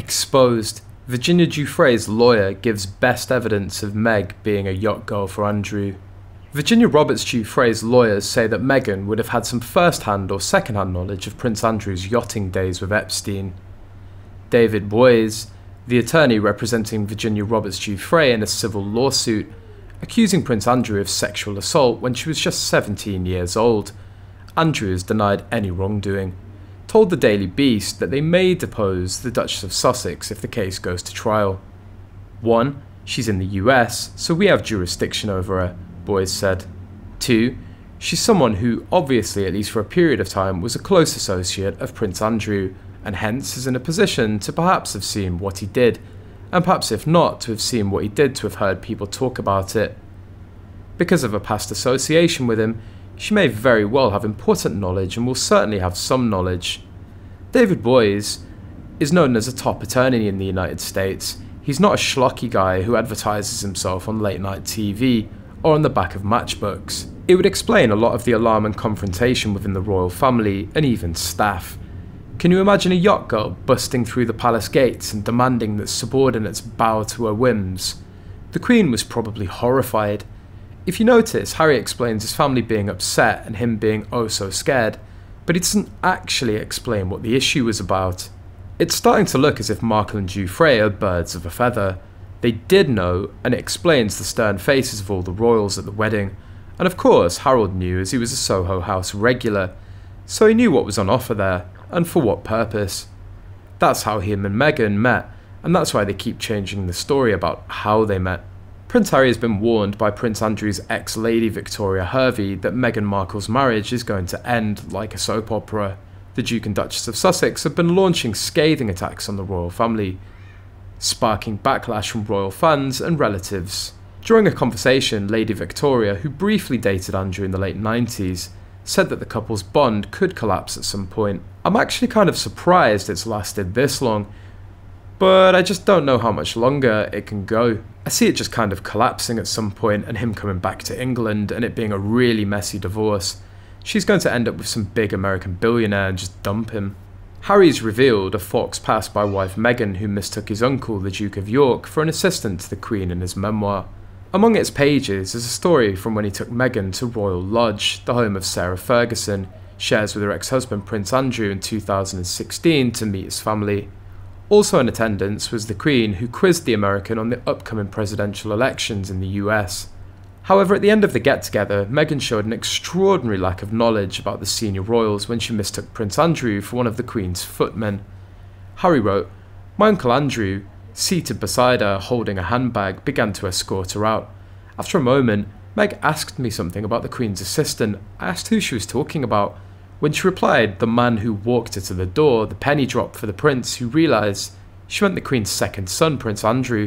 Exposed. Virginia Giuffre's lawyer gives best evidence of Meg being a yacht girl for Andrew. Virginia Roberts Giuffre's lawyers say that Meghan would have had some first-hand or second-hand knowledge of Prince Andrew's yachting days with Epstein. David Boies, the attorney representing Virginia Roberts Giuffre in a civil lawsuit, accusing Prince Andrew of sexual assault when she was just 17 years old. Andrew has denied any wrongdoing, told the Daily Beast that they may depose the Duchess of Sussex if the case goes to trial. 1. She's in the US, so we have jurisdiction over her, Boies said. 2. She's someone who, obviously at least for a period of time, was a close associate of Prince Andrew, and hence is in a position to perhaps have seen what he did, and perhaps if not, to have seen what he did to have heard people talk about it. Because of a past association with him, she may very well have important knowledge and will certainly have some knowledge. David Boies is known as a top attorney in the United States. He's not a schlocky guy who advertises himself on late night TV or on the back of matchbooks. It would explain a lot of the alarm and confrontation within the royal family and even staff. Can you imagine a yacht girl busting through the palace gates and demanding that subordinates bow to her whims? The Queen was probably horrified. If you notice, Harry explains his family being upset and him being oh so scared, but he doesn't actually explain what the issue was about. It's starting to look as if Markle and Giuffre are birds of a feather. They did know, and it explains the stern faces of all the royals at the wedding, and of course Harold knew as he was a Soho House regular, so he knew what was on offer there, and for what purpose. That's how him and Meghan met, and that's why they keep changing the story about how they met. Prince Harry has been warned by Prince Andrew's ex-lady Victoria Hervey that Meghan Markle's marriage is going to end like a soap opera. The Duke and Duchess of Sussex have been launching scathing attacks on the royal family, sparking backlash from royal fans and relatives. During a conversation, Lady Victoria, who briefly dated Andrew in the late 90s, said that the couple's bond could collapse at some point. I'm actually kind of surprised it's lasted this long, but I just don't know how much longer it can go. I see it just kind of collapsing at some point and him coming back to England and it being a really messy divorce. She's going to end up with some big American billionaire and just dump him. Harry's revealed a fox passed by wife Meghan who mistook his uncle, the Duke of York, for an assistant to the Queen in his memoir. Among its pages is a story from when he took Meghan to Royal Lodge, the home of Sarah Ferguson, shares with her ex-husband Prince Andrew in 2016 to meet his family. Also in attendance was the Queen, who quizzed the American on the upcoming presidential elections in the US. However, at the end of the get-together, Meghan showed an extraordinary lack of knowledge about the senior royals when she mistook Prince Andrew for one of the Queen's footmen. Harry wrote, "My uncle Andrew, seated beside her holding a handbag, began to escort her out. After a moment, Meg asked me something about the Queen's assistant. I asked who she was talking about. When she replied, the man who walked her to the door, the penny dropped for the prince, who realised she meant the Queen's second son, Prince Andrew.